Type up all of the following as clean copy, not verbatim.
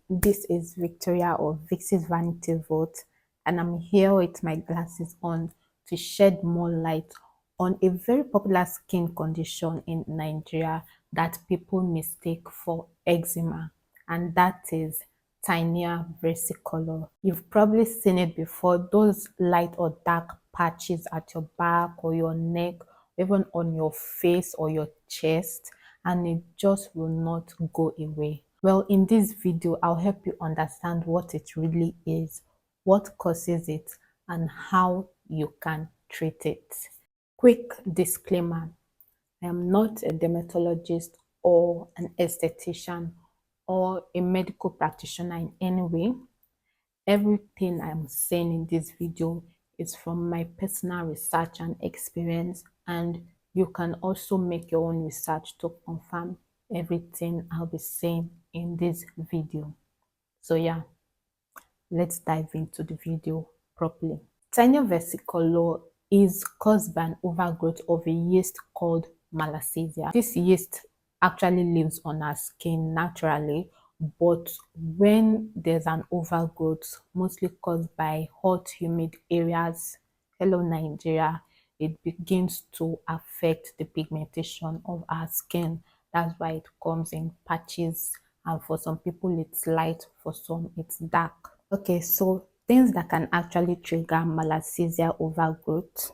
This is Victoria of Vixie's Vanity Vault, and I'm here with my glasses on to shed more light on a very popular skin condition in Nigeria that people mistake for eczema, and that is Tinea Versicolor. You've probably seen it before, those light or dark patches at your back or your neck, even on your face or your chest, and it just will not go away. Well, in this video, I'll help you understand what it really is, what causes it, and how you can treat it. Quick disclaimer, I am not a dermatologist or an esthetician or a medical practitioner in any way. Everything I'm saying in this video is from my personal research and experience, and you can also make your own research to confirm everything I'll be saying in this video. So yeah, let's dive into the video properly. Tinea versicolor is caused by an overgrowth of a yeast called Malassezia. This yeast actually lives on our skin naturally, but when there's an overgrowth, mostly caused by hot, humid areas, hello Nigeria, it begins to affect the pigmentation of our skin. That's why it comes in patches, and for some people it's light, for some it's dark. Okay, so things that can actually trigger Malassezia overgrowth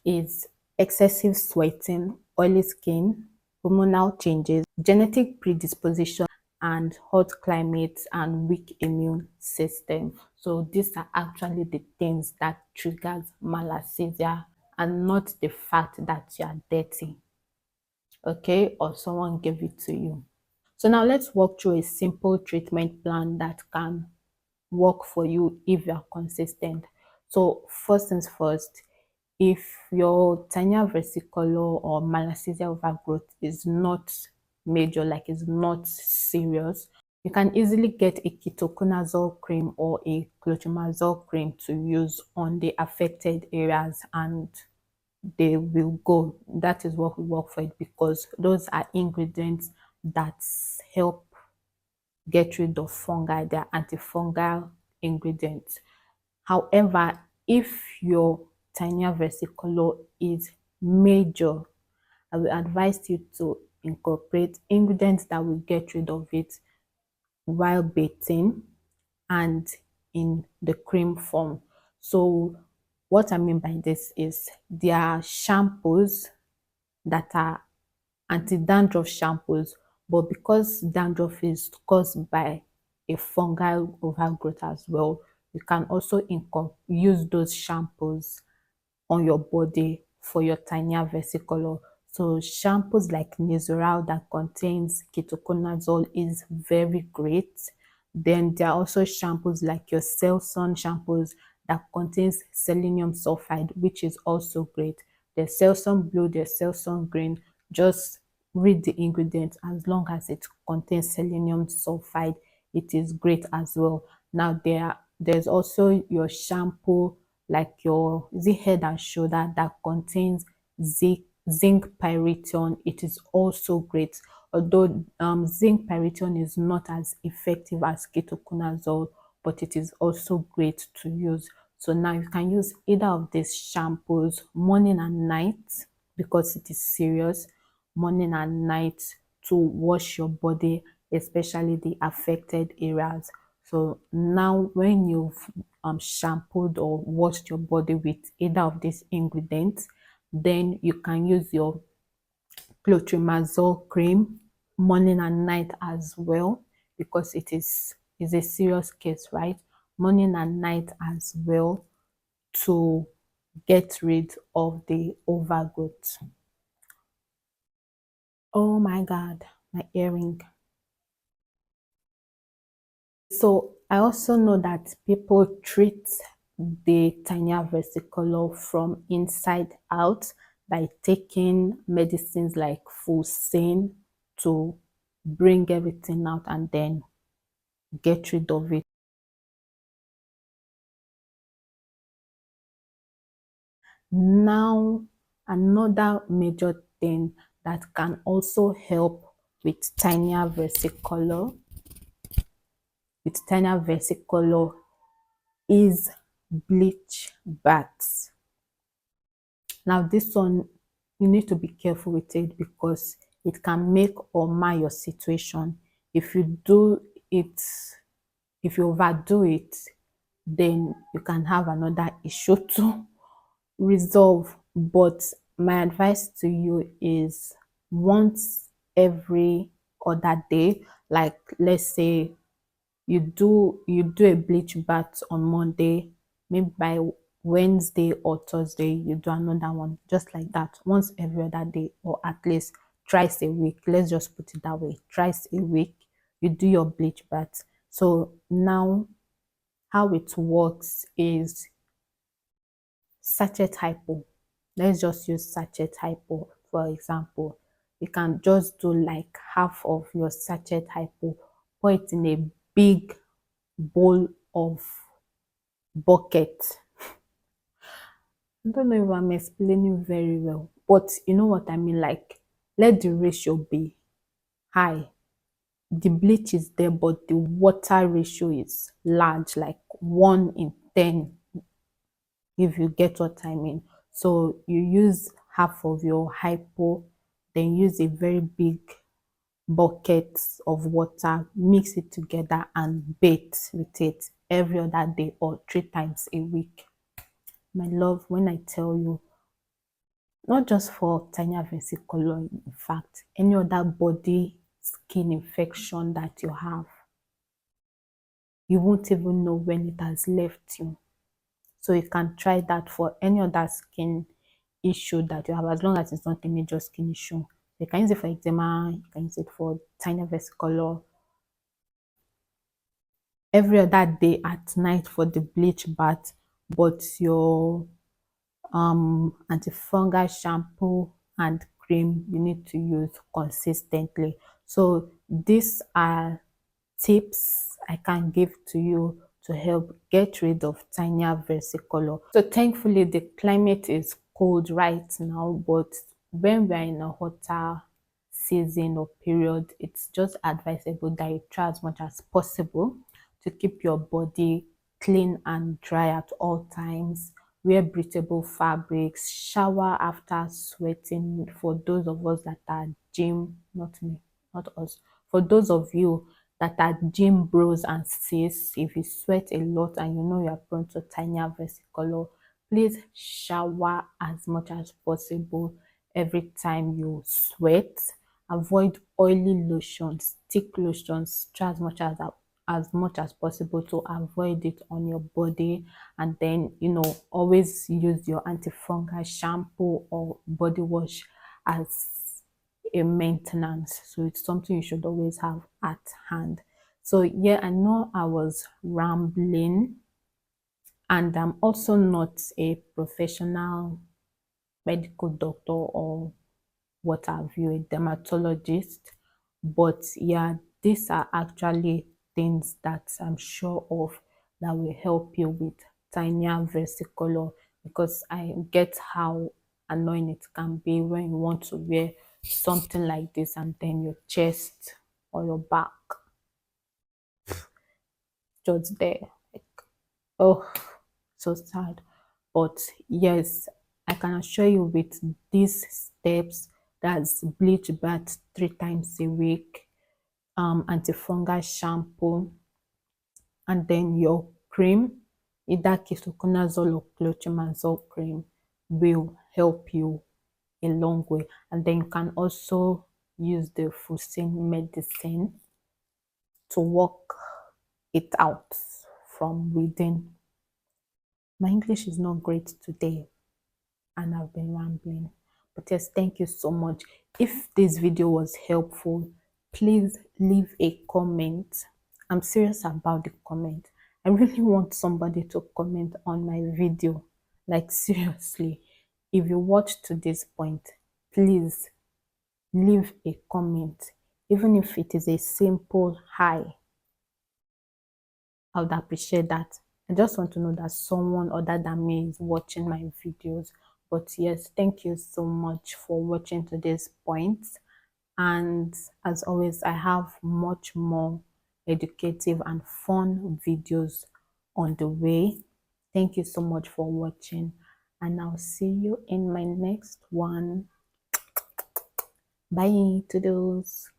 is excessive sweating, oily skin, hormonal changes, genetic predisposition, and hot climates and weak immune system. So these are actually the things that triggers Malassezia, and not the fact that you are dirty, okay, or someone gave it to you. So now let's walk through a simple treatment plan that can work for you if you are consistent. So first things first, if your Tinea Versicolor or Malassezia overgrowth is not major, like it's not serious, you can easily get a Ketoconazole cream or a Clotrimazole cream to use on the affected areas, and they will go. That is what will work for it, because those are ingredients that help get rid of fungi. They are antifungal ingredients. However, if your Tinea Versicolor is major, I will advise you to incorporate ingredients that will get rid of it while bathing and in the cream form. So what I mean by this is there are shampoos that are anti-dandruff shampoos, but because dandruff is caused by a fungal overgrowth as well, you can also use those shampoos on your body for your Tinea Versicolor. So shampoos like Nizoral that contains Ketoconazole is very great. Then there are also shampoos like your Selsun shampoos that contains Selenium sulfide, which is also great. There's Selsun Blue, there's Selsun Green. Just read the ingredients. As long as it contains Selenium sulfide, it is great as well. Now there's also your shampoo like your Head and Shoulder that contains zinc Pyrithione. It is also great, although zinc Pyrithione is not as effective as Ketoconazole, but it is also great to use. So now you can use either of these shampoos morning and night, because it is serious, morning and night, to wash your body, especially the affected areas. So now when you've shampooed or washed your body with either of these ingredients, then you can use your Clotrimazole cream morning and night as well, because it is a serious case, right? Morning and night as well, to get rid of the overgrowth. Oh my God, my earring. So I also know that people treat the Tinea Versicolor from inside out by taking medicines like Fusin to bring everything out and then get rid of it. Now, another major thing that can also help with Tinea Versicolor with Tinea Versicolor is bleach baths. Now this one, you need to be careful with it because it can make or mar your situation. If you do it, if you overdo it, then you can have another issue to resolve. But my advice to you is once every other day, like let's say you do a bleach bath on Monday, maybe by Wednesday or Thursday you do another one, just like that, once every other day, or at least thrice a week. Let's just put it that way, thrice a week you do your bleach bath. So now how it works is sachet hypo. Let's just use sachet hypo for example. You can just do like half of your sachet hypo, pour it in a big bowl of bucket. I don't know if I'm explaining very well, but you know what I mean. Like, let the ratio be high. The bleach is there, but the water ratio is large, like 1 in 10, if you get what I mean. So you use half of your hypo, then use a very big bucket of water, mix it together and bathe with it every other day or 3 times a week. My love, when I tell you, not just for Tinea Versicolor, in fact, any other body skin infection that you have, you won't even know when it has left you. So you can try that for any other skin issue that you have, as long as it's not a major skin issue. You can use it for eczema, you can use it for Tinea Versicolor. Every other day at night for the bleach bath, but your antifungal shampoo and cream you need to use consistently. So these are tips I can give to you to help get rid of Tinea Versicolor. So thankfully the climate is cold right now, but when we're in a hotter season or period, it's just advisable that you try as much as possible to keep your body clean and dry at all times. Wear breathable fabrics, shower after sweating. For those of us that are gym, not me, not us, for those of you that are gym bros and sis, if you sweat a lot and you know you are prone to Tinea Versicolor, please shower as much as possible every time you sweat. Avoid oily lotions, thick lotions, try as much as possible to avoid it on your body. And then, you know, always use your antifungal shampoo or body wash as a maintenance. So it's something you should always have at hand. So yeah, I know I was rambling, and I'm also not a professional medical doctor or what have you, a dermatologist. But yeah, these are actually things that I'm sure of that will help you with Tinea Versicolor, because I get how annoying it can be when you want to wear something like this and then your chest or your back just there. Like, oh, so sad. But yes, I can assure you with these steps, that's bleach bath 3 times a week, antifungal shampoo, and then your cream, either Ketoconazole or Clotrimazole cream, will help you a long way. And then you can also use the Fusin medicine to work it out from within. My English is not great today and I've been rambling. But yes, thank you so much. If this video was helpful, please leave a comment. I'm serious about the comment. I really want somebody to comment on my video. Like seriously, if you watched to this point, please leave a comment. Even if it is a simple hi, I would appreciate that. I just want to know that someone other than me is watching my videos. But yes, thank you so much for watching to this point. And as always, I have much more educative and fun videos on the way. Thank you so much for watching, and I'll see you in my next one. Bye, toodles.